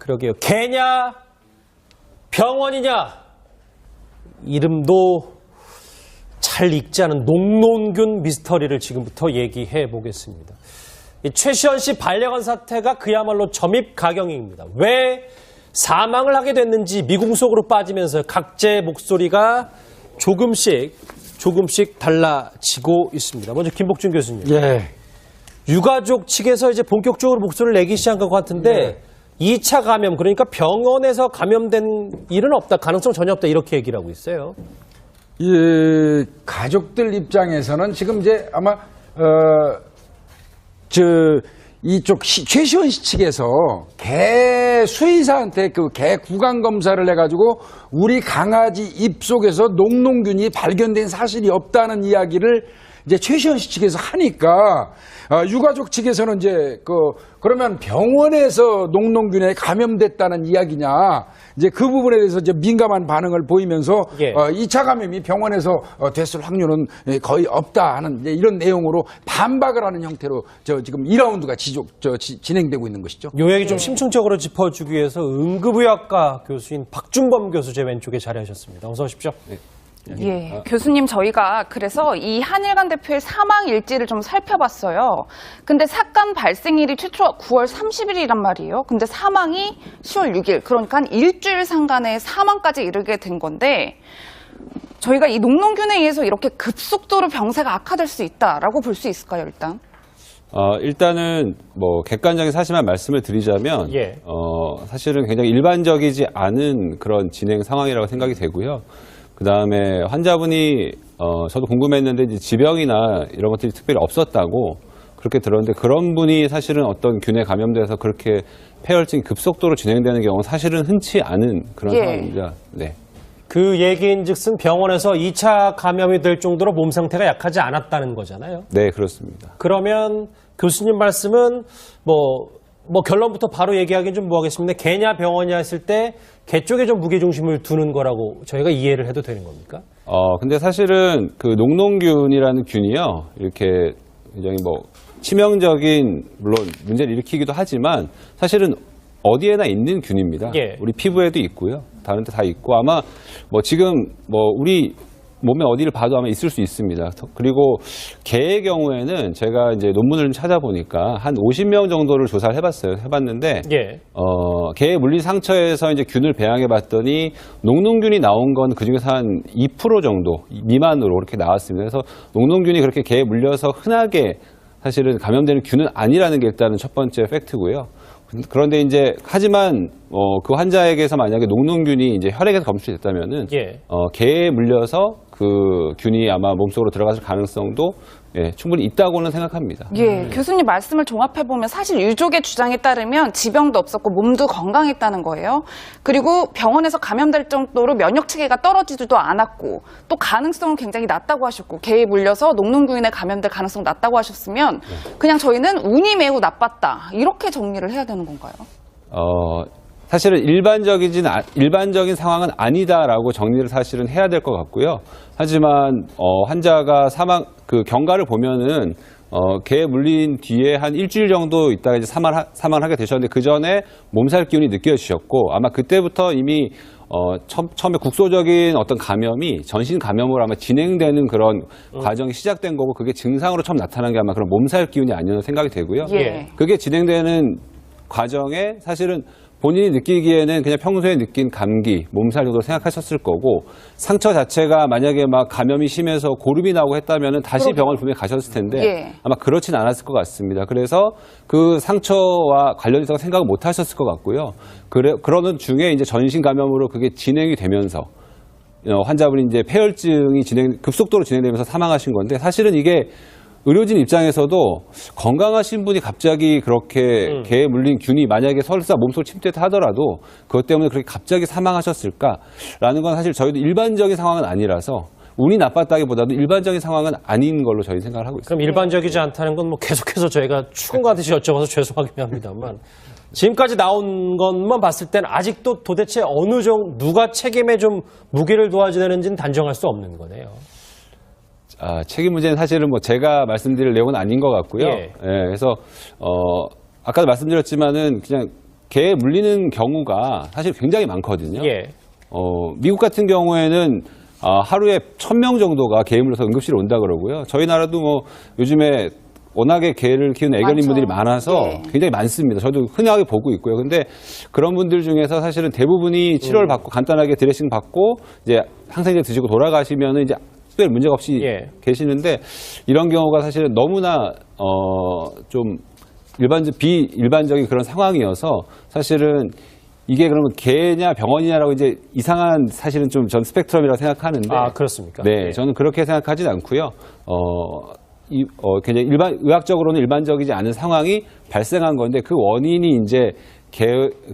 그러게요. 개냐 병원이냐 이름도 잘 읽지 않은 농농균 미스터리를 지금부터 얘기해 보겠습니다. 이 최시원 씨 반려견 사태가 그야말로 점입가경입니다. 왜 사망을 하게 됐는지 미궁 속으로 빠지면서 각자의 목소리가 조금씩 달라지고 있습니다. 먼저 김복준 교수님. 예. 유가족 측에서 이제 본격적으로 목소리를 내기 시작한 것 같은데 2차 감염, 그러니까 병원에서 감염된 일은 없다, 가능성 전혀 없다, 이렇게 얘기를 하고 있어요. 이 가족들 입장에서는 지금 이제 아마 이쪽 최시원 씨 측에서 개 수의사한테 그 개 구강 검사를 해가지고 우리 강아지 입 속에서 농농균이 발견된 사실이 없다는 이야기를 이제 최시원 씨 측에서 하니까 유가족 측에서는 이제 그러면 병원에서 농농균에 감염됐다는 이야기냐, 이제 그 부분에 대해서 이제 민감한 반응을 보이면서 2차 감염이 병원에서 됐을 확률은 거의 없다 하는 이제 이런 내용으로 반박을 하는 형태로 지금 2라운드가 진행되고 있는 것이죠. 요 얘기 좀 심층적으로 짚어주기 위해서 응급의학과 교수인 박준범 교수 제 왼쪽에 자리하셨습니다. 어서 오십시오. 네. 예, 교수님, 저희가 그래서 이 한일관 대표의 사망 일지를 좀 살펴봤어요. 근데 사건 발생일이 최초 9월 30일이란 말이에요. 근데 사망이 10월 6일, 그러니까 한 일주일 상간에 사망까지 이르게 된 건데, 저희가 이 농농균에 의해서 이렇게 급속도로 병세가 악화될 수 있다라고 볼 수 있을까요, 일단? 일단은 뭐 객관적인 사실만 말씀을 드리자면 사실은 굉장히 일반적이지 않은 그런 진행 상황이라고 생각이 되고요. 그 다음에 환자분이 저도 궁금했는데 이제 지병이나 이런 것들이 특별히 없었다고 그렇게 들었는데, 그런 분이 사실은 어떤 균에 감염돼서 그렇게 폐혈증이 급속도로 진행되는 경우는 사실은 흔치 않은 그런 상황입니다. 네. 그 얘기인즉슨 병원에서 2차 감염이 될 정도로 몸 상태가 약하지 않았다는 거잖아요. 네, 그렇습니다. 그러면 교수님 말씀은 뭐 결론부터 바로 얘기하기는 좀 뭐하겠습니다. 개냐 병원이냐 했을 때 개 쪽에 좀 무게중심을 두는 거라고 저희가 이해를 해도 되는 겁니까? 근데 사실은 그 농농균이라는 균이요, 이렇게 굉장히 뭐 치명적인, 물론 문제를 일으키기도 하지만 사실은 어디에나 있는 균입니다. 우리 피부에도 있고요, 다른 데 다 있고, 아마 뭐 지금 뭐 우리 몸에 어디를 봐도 아마 있을 수 있습니다. 그리고 개의 경우에는 제가 이제 논문을 좀 찾아보니까 한 50명 정도를 조사를 해봤는데, 개의 물린 상처에서 이제 균을 배양해봤더니 농농균이 나온 건 그중에서 한 2% 정도 미만으로 그렇게 나왔습니다. 그래서 농농균이 그렇게 개에 물려서 흔하게 사실은 감염되는 균은 아니라는 게 일단은 첫 번째 팩트고요. 그런데 이제 하지만 그 환자에게서 만약에 농농균이 이제 혈액에서 검출됐다면은 개에 물려서 그 균이 아마 몸속으로 들어갔을 가능성도 충분히 있다고는 생각합니다. 교수님 말씀을 종합해보면 사실 유족의 주장에 따르면 지병도 없었고 몸도 건강했다는 거예요. 그리고 병원에서 감염될 정도로 면역 체계가 떨어지지도 않았고, 또 가능성은 굉장히 낮다고 하셨고, 개에 물려서 농농균에 감염될 가능성 낮다고 하셨으면 그냥 저희는 운이 매우 나빴다, 이렇게 정리를 해야 되는 건가요? 사실은 일반적인 상황은 아니다라고 정리를 사실은 해야 될 것 같고요. 하지만 환자가 그 경과를 보면은 개에 물린 뒤에 한 일주일 정도 있다가 이제 사망하게 되셨는데, 그 전에 몸살 기운이 느껴지셨고, 아마 그때부터 이미 처음에 국소적인 어떤 감염이 전신 감염으로 아마 진행되는 그런 과정이 시작된 거고, 그게 증상으로 처음 나타난 게 아마 그런 몸살 기운이 아니었나 생각이 되고요. 그게 진행되는 과정에 사실은 본인이 느끼기에는 그냥 평소에 느낀 감기, 몸살 정도 생각하셨을 거고, 상처 자체가 만약에 막 감염이 심해서 고름이 나고 했다면 다시 병원을 분명히 가셨을 텐데 아마 그렇진 않았을 것 같습니다. 그래서 그 상처와 관련해서 생각을 못 하셨을 것 같고요. 그러는 중에 이제 전신 감염으로 그게 진행이 되면서 환자분이 이제 폐혈증이 급속도로 진행되면서 사망하신 건데, 사실은 이게 의료진 입장에서도 건강하신 분이 갑자기 그렇게 개에 물린 균이 만약에 설사 몸속으로 침투했다 하더라도 그것 때문에 그렇게 갑자기 사망하셨을까라는 건 사실 저희도 일반적인 상황은 아니라서 운이 나빴다기보다도 일반적인 상황은 아닌 걸로 저희 생각을 하고 있습니다. 그럼 일반적이지 않다는 건 뭐 계속해서 저희가 추궁하듯이 여쭤봐서 죄송하긴 합니다만, 지금까지 나온 것만 봤을 때는 아직도 도대체 어느 정도 누가 책임에 좀 무게를 두어야 되는지는 단정할 수 없는 거네요. 책임 문제는 사실은 뭐 제가 말씀드릴 내용은 아닌 것 같고요. 그래서 아까도 말씀드렸지만은 그냥 개에 물리는 경우가 사실 굉장히 많거든요. 예. 미국 같은 경우에는 하루에 1,000명 정도가 개에 물려서 응급실에 온다 그러고요. 저희 나라도 뭐 요즘에 워낙에 개를 키우는 애견인 많죠. 분들이 많아서 예. 굉장히 많습니다. 저도 흔하게 보고 있고요. 근데 그런 분들 중에서 사실은 대부분이 치료를 받고 간단하게 드레싱 받고 이제 항생제 드시고 돌아가시면은 이제 특별 문제가 없이 예. 계시는데 이런 경우가 사실은 너무나 좀 비일반적인 그런 상황이어서 사실은 이게 그러면 개냐 병원이냐라고 이제 이상한 사실은 좀 전 스펙트럼이라고 생각하는데 그렇습니까? 네, 예. 저는 그렇게 생각하진 않고요. 굉장히 의학적으로는 일반적이지 않은 상황이 발생한 건데 그 원인이 이제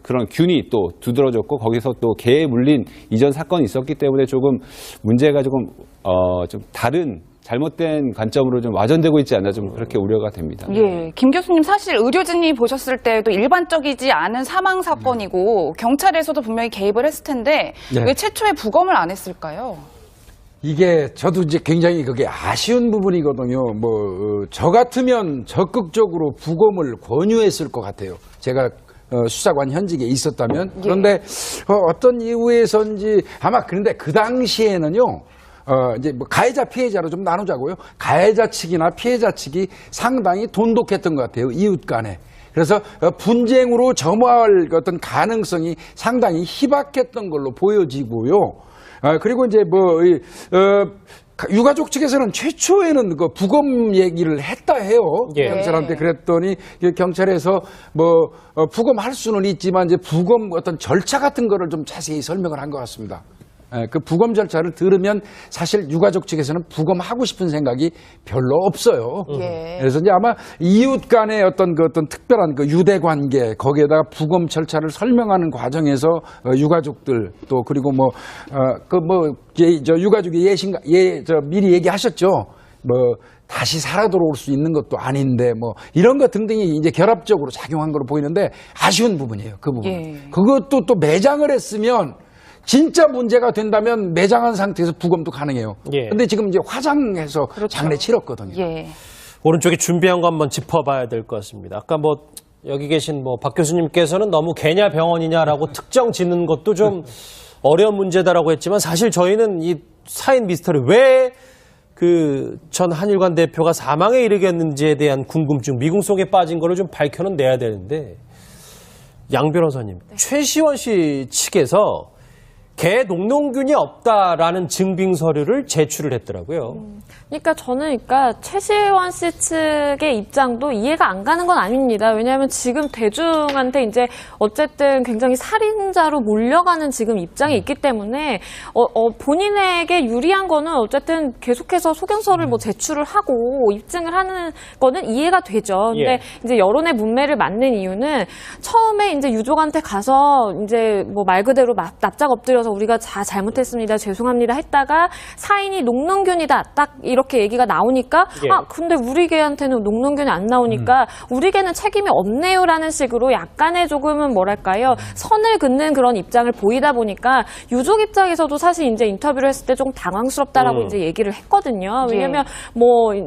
그런 균이 또 두드러졌고 거기서 또 개에 물린 이전 사건이 있었기 때문에 조금 문제가 조금 좀 다른 잘못된 관점으로 좀 와전되고 있지 않나 좀 그렇게 우려가 됩니다. 예, 김 교수님 사실 의료진이 보셨을 때도 일반적이지 않은 사망 사건이고 경찰에서도 분명히 개입을 했을 텐데 네. 왜 최초에 부검을 안 했을까요? 이게 저도 이제 굉장히 그게 아쉬운 부분이거든요. 저 같으면 적극적으로 부검을 권유했을 것 같아요. 제가 수사관 현직에 있었다면. 그런데 어떤 이유에서인지 아마 그런데 그 당시에는요. 이제 뭐 가해자 피해자로 좀 나누자고요. 가해자 측이나 피해자 측이 상당히 돈독했던 것 같아요. 이웃 간에. 그래서 분쟁으로 점화할 어떤 가능성이 상당히 희박했던 걸로 보여지고요. 그리고 이제 유가족 측에서는 최초에는 그 부검 얘기를 했다 해요. 예. 경찰한테 그랬더니 경찰에서 부검할 수는 있지만 이제 부검 어떤 절차 같은 거를 좀 자세히 설명을 한 것 같습니다. 그 부검 절차를 들으면 사실 유가족 측에서는 부검하고 싶은 생각이 별로 없어요. 예. 그래서 이제 아마 이웃 간의 어떤 특별한 그 유대 관계 거기에다가 부검 절차를 설명하는 과정에서 유가족들 또 그리고 유가족이 미리 얘기하셨죠. 다시 살아 돌아올 수 있는 것도 아닌데 이런 것 등등이 이제 결합적으로 작용한 걸로 보이는데 아쉬운 부분이에요. 그 부분. 예. 그것도 또 매장을 했으면 진짜 문제가 된다면 매장한 상태에서 부검도 가능해요. 예. 근데 지금 이제 화장해서 장례 치렀거든요. 예. 오른쪽에 준비한 거 한번 짚어봐야 될 것 같습니다. 아까 여기 계신 박 교수님께서는 너무 개냐 병원이냐라고 특정 짓는 것도 좀 어려운 문제다라고 했지만 사실 저희는 이 사인 미스터리 왜 그 전 한일관 대표가 사망에 이르겠는지에 대한 궁금증, 미궁 속에 빠진 거를 좀 밝혀는 내야 되는데 양 변호사님, 최시원 씨 측에서 개 녹농균이 없다라는 증빙 서류를 제출을 했더라고요. 그러니까 저는 최시원 씨 측의 입장도 이해가 안 가는 건 아닙니다. 왜냐하면 지금 대중한테 이제 어쨌든 굉장히 살인자로 몰려가는 지금 입장이 있기 때문에 본인에게 유리한 거는 어쨌든 계속해서 소견서를 제출을 하고 입증을 하는 거는 이해가 되죠. 근데 예. 이제 여론의 문매를 맞는 이유는 처음에 이제 유족한테 가서 이제 말 그대로 납작 엎드려서 우리가 다 잘못했습니다. 죄송합니다. 했다가 사인이 녹농균이다. 딱 이렇게 얘기가 나오니까 예. 근데 우리 개한테는 녹농균이 안 나오니까 우리 개는 책임이 없네요라는 식으로 약간의 조금은 선을 긋는 그런 입장을 보이다 보니까 유족 입장에서도 사실 이제 인터뷰를 했을 때 좀 당황스럽다라고 이제 얘기를 했거든요. 왜냐면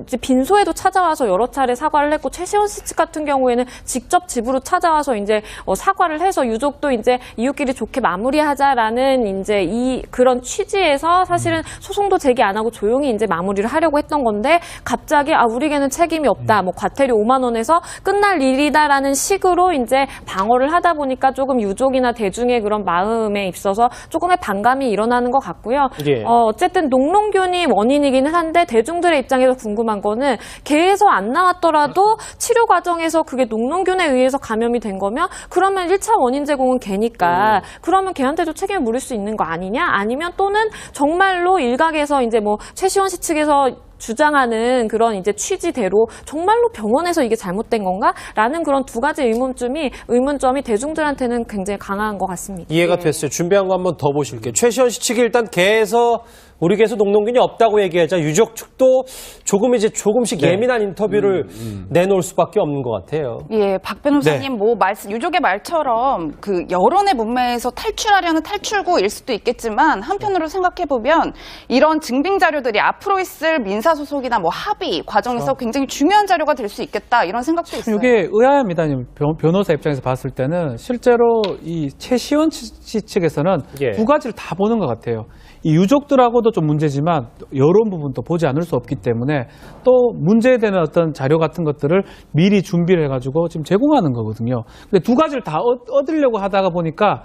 이제 빈소에도 찾아와서 여러 차례 사과를 했고 최시원 씨 측 같은 경우에는 직접 집으로 찾아와서 이제 사과를 해서 유족도 이제 이웃끼리 좋게 마무리하자라는 이제 그런 취지에서 사실은 소송도 제기 안 하고 조용히 이제 마무리를 하려고 했던 건데 갑자기 우리 개는 책임이 없다. 과태료 5만 원에서 끝날 일이다라는 식으로 이제 방어를 하다 보니까 조금 유족이나 대중의 그런 마음에 있어서 조금의 반감이 일어나는 것 같고요. 예. 어쨌든 녹농균이 원인이기는 한데 대중들의 입장에서 궁금한 거는 개에서 안 나왔더라도 치료 과정에서 그게 녹농균에 의해서 감염이 된 거면 그러면 1차 원인 제공은 개니까 그러면 개한테도 책임을 물을 수 있는 거 아니냐? 아니면 또는 정말로 일각에서 이제 최시원 씨 측에서 주장하는 그런 이제 취지대로 정말로 병원에서 이게 잘못된 건가? 라는 그런 두 가지 의문점이 대중들한테는 굉장히 강한 것 같습니다. 이해가 됐어요. 준비한 거 한번 더 보실게요. 최시원 씨 측이 일단 우리 개에서 녹농균이 없다고 얘기하자 유족 측도 조금씩 예민한 인터뷰를 내놓을 수밖에 없는 것 같아요. 예, 박 변호사님 유족의 말처럼 그 여론의 문매에서 탈출하려는 탈출구일 수도 있겠지만 한편으로 생각해 보면 이런 증빙 자료들이 앞으로 있을 민사 민사소속이나 뭐 합의 과정에서 굉장히 중요한 자료가 될 수 있겠다 이런 생각도 있어요. 이게 의아합니다. 변호사 입장에서 봤을 때는 실제로 이 최시원 씨 측에서는 예. 두 가지를 다 보는 것 같아요. 이 유족들하고도 좀 문제지만 여론 부분도 보지 않을 수 없기 때문에 또 문제되는 어떤 자료 같은 것들을 미리 준비를 해가지고 지금 제공하는 거거든요. 근데 두 가지를 다 얻으려고 하다가 보니까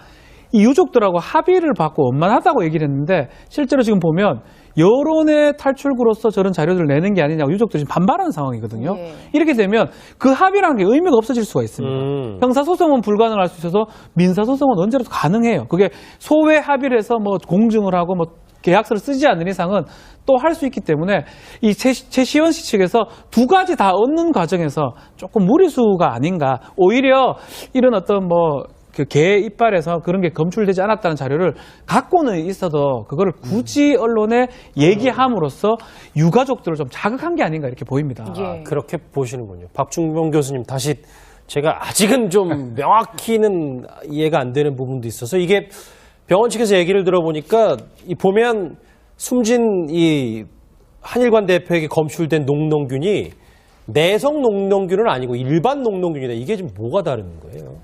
이 유족들하고 합의를 받고 원만하다고 얘기를 했는데 실제로 지금 보면 여론의 탈출구로서 저런 자료들을 내는 게 아니냐고 유족들이 지금 반발하는 상황이거든요. 예. 이렇게 되면 그 합의라는 게 의미가 없어질 수가 있습니다. 형사소송은 불가능할 수 있어서 민사소송은 언제라도 가능해요. 그게 소외 합의를 해서 뭐 공증을 하고 뭐 계약서를 쓰지 않는 이상은 또 할 수 있기 때문에 이 최시원 씨 측에서 두 가지 다 얻는 과정에서 조금 무리수가 아닌가. 오히려 이런 어떤 뭐 그 개 이빨에서 그런 게 검출되지 않았다는 자료를 갖고는 있어도 그거를 굳이 언론에 얘기함으로써 유가족들을 좀 자극한 게 아닌가 이렇게 보입니다. 예. 그렇게 보시는군요. 박중범 교수님 다시 제가 아직은 좀 명확히는 이해가 안 되는 부분도 있어서 이게 병원 측에서 얘기를 들어보니까 이 보면 숨진 이 한일관 대표에게 검출된 녹농균이 내성 녹농균은 아니고 일반 녹농균이다. 이게 지금 뭐가 다른 거예요?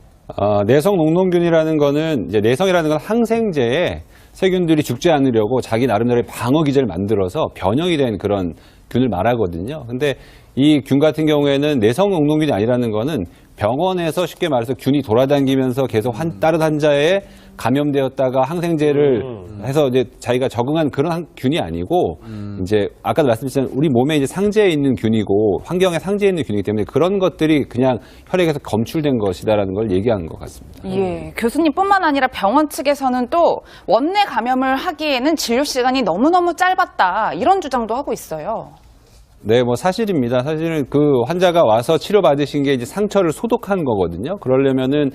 내성 녹농균이라는 거는 이제 내성이라는 건 항생제에 세균들이 죽지 않으려고 자기 나름대로의 방어 기제를 만들어서 변형이 된 그런 균을 말하거든요. 근데 이 균 같은 경우에는 내성 녹농균이 아니라는 거는 병원에서 쉽게 말해서 균이 돌아다니면서 계속 다른 환자에 감염되었다가 항생제를 해서 이제 자기가 적응한 그런 균이 아니고 이제 아까도 말씀드렸지만 우리 몸에 이제 상재에 있는 균이고 환경에 상재에 있는 균이기 때문에 그런 것들이 그냥 혈액에서 검출된 것이다라는 걸 얘기한 것 같습니다. 예, 교수님뿐만 아니라 병원 측에서는 또 원내 감염을 하기에는 진료 시간이 너무너무 짧았다 이런 주장도 하고 있어요. 네, 뭐 사실입니다. 사실은 그 환자가 와서 치료받으신 게 이제 상처를 소독한 거거든요. 그러려면은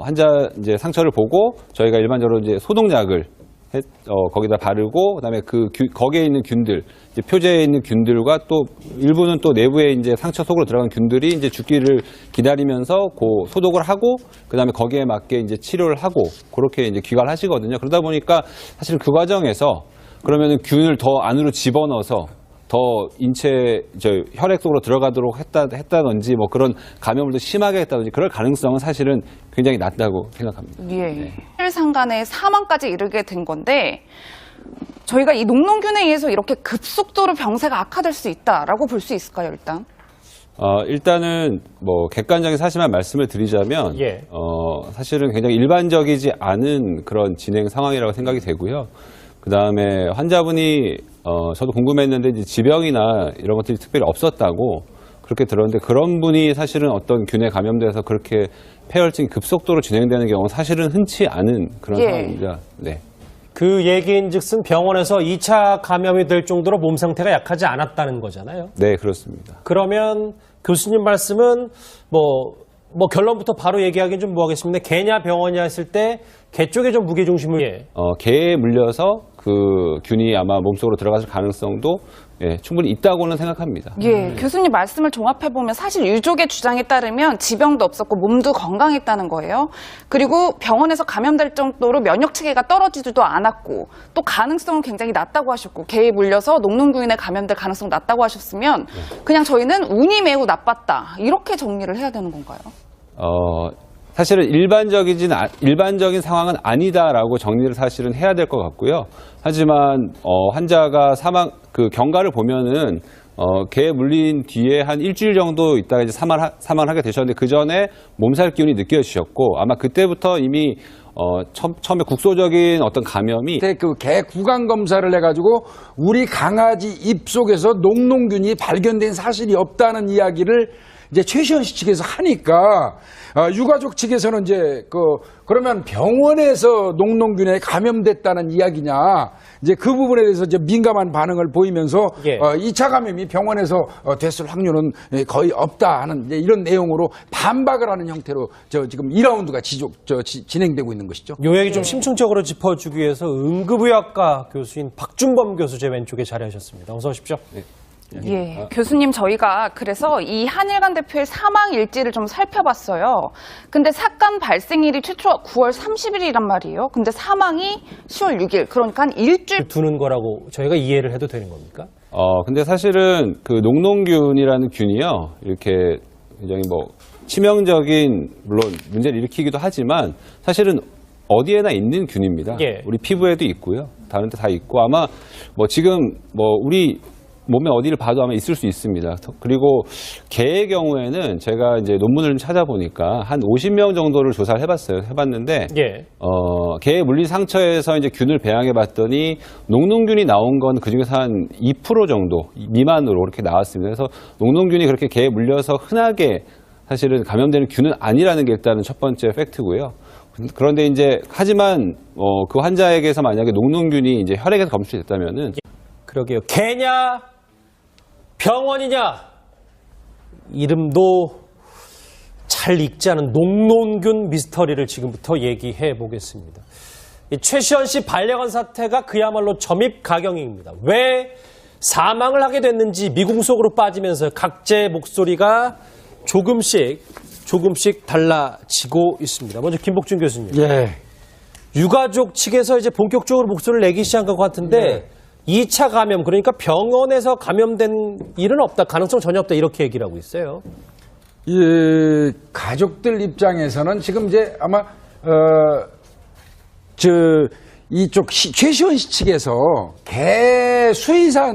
환자 이제 상처를 보고 저희가 일반적으로 이제 소독약을 거기다 바르고 그다음에 거기에 있는 균들, 이제 표제에 있는 균들과 또 일부는 또 내부에 이제 상처 속으로 들어간 균들이 이제 죽기를 기다리면서 소독을 하고 그다음에 거기에 맞게 이제 치료를 하고 그렇게 이제 귀가하시거든요. 그러다 보니까 사실 그 과정에서 그러면은 균을 더 안으로 집어넣어서 더 혈액 속으로 들어가도록 했다든지 뭐 그런 감염을 더 심하게 했다든지 그럴 가능성은 사실은 굉장히 낮다고 생각합니다. 예. 상간에 사망까지 이르게 된 건데 저희가 이 녹농균에 의해서 이렇게 급속도로 병세가 악화될 수 있다라고 볼 수 있을까요, 일단? 일단은 뭐 객관적인 사실만 말씀을 드리자면 예. 사실은 굉장히 일반적이지 않은 그런 진행 상황이라고 생각이 되고요. 그 다음에 환자분이 저도 궁금했는데 이제 지병이나 이런 것들이 특별히 없었다고 그렇게 들었는데 그런 분이 사실은 어떤 균에 감염돼서 그렇게 폐혈증이 급속도로 진행되는 경우는 사실은 흔치 않은 그런 예. 상황입니다. 네. 그 얘기인즉슨 병원에서 2차 감염이 될 정도로 몸 상태가 약하지 않았다는 거잖아요. 네, 그렇습니다. 그러면 교수님 말씀은 뭐 결론부터 바로 얘기하기는 좀 뭐하겠습니다. 개냐 병원이냐 했을 때 개 쪽에 좀 무게중심을 개에 물려서 그 균이 아마 몸속으로 들어갔을 가능성도 충분히 있다고는 생각합니다. 예, 교수님 말씀을 종합해보면 사실 유족의 주장에 따르면 지병도 없었고 몸도 건강했다는 거예요. 그리고 병원에서 감염될 정도로 면역 체계가 떨어지지도 않았고 또 가능성은 굉장히 낮다고 하셨고 개에 물려서 녹농균에 감염될 가능성 낮다고 하셨으면 그냥 저희는 운이 매우 나빴다 이렇게 정리를 해야 되는 건가요? 사실은 일반적인 상황은 아니다라고 정리를 사실은 해야 될 것 같고요. 하지만 환자가 경과를 보면은 개에 물린 뒤에 한 일주일 정도 있다가 이제 사망하게 되셨는데 그 전에 몸살 기운이 느껴지셨고 아마 그때부터 이미 처음에 국소적인 어떤 감염이 그 개 구강 검사를 해가지고 우리 강아지 입속에서 녹농균이 발견된 사실이 없다는 이야기를 이제 최시원 씨 측에서 하니까 유가족 측에서는 이제 그러면 병원에서 녹농균에 감염됐다는 이야기냐 이제 그 부분에 대해서 이제 민감한 반응을 보이면서 예. 2차 감염이 병원에서 됐을 확률은 거의 없다 하는 이제 이런 내용으로 반박을 하는 형태로 지금 2라운드가 진행되고 있는 것이죠. 요 얘기 좀 심층적으로 짚어주기 위해서 응급의학과 교수인 박준범 교수 제 왼쪽에 자리하셨습니다. 어서 오십시오. 네. 예, 교수님 저희가 그래서 이 한일관 대표의 사망 일지를 좀 살펴봤어요. 근데 사건 발생일이 최초 9월 30일이란 말이에요. 근데 사망이 10월 6일, 그러니까 한 일주일 두는 거라고 저희가 이해를 해도 되는 겁니까? 근데 사실은 그 녹농균이라는 균이요, 이렇게 굉장히 뭐 치명적인, 물론 문제를 일으키기도 하지만 사실은 어디에나 있는 균입니다. 예. 우리 피부에도 있고요. 다른 데 다 있고 아마 뭐 지금 뭐 우리 몸에 어디를 봐도 아마 있을 수 있습니다. 그리고 개의 경우에는 제가 이제 논문을 좀 찾아보니까 한 50명 정도를 조사를 해봤는데, 예. 개의 물리 상처에서 이제 균을 배양해 봤더니 녹농균이 나온 건 그 중에서 한 2% 정도 미만으로 이렇게 나왔습니다. 그래서 녹농균이 그렇게 개에 물려서 흔하게 사실은 감염되는 균은 아니라는 게 일단은 첫 번째 팩트고요. 그런데 이제 하지만 그 환자에게서 만약에 녹농균이 이제 혈액에서 검출됐다면은 그러게요. 개냐 병원이냐 이름도 잘 읽지 않은 녹논균 미스터리를 지금부터 얘기해 보겠습니다. 이 최시원 씨 반려견 사태가 그야말로 점입가경입니다. 왜 사망을 하게 됐는지 미궁속으로 빠지면서 각자의 목소리가 조금씩 달라지고 있습니다. 먼저 김복준 교수님. 예. 유가족 측에서 이제 본격적으로 목소리를 내기 시작한 것 같은데 2차 감염, 그러니까 병원에서 감염된 일은 없다, 가능성 전혀 없다, 이렇게 얘기를 하고 있어요. 이 가족들 입장에서는 지금 이제 아마 이쪽 최시원 씨 측에서 개 수의사한테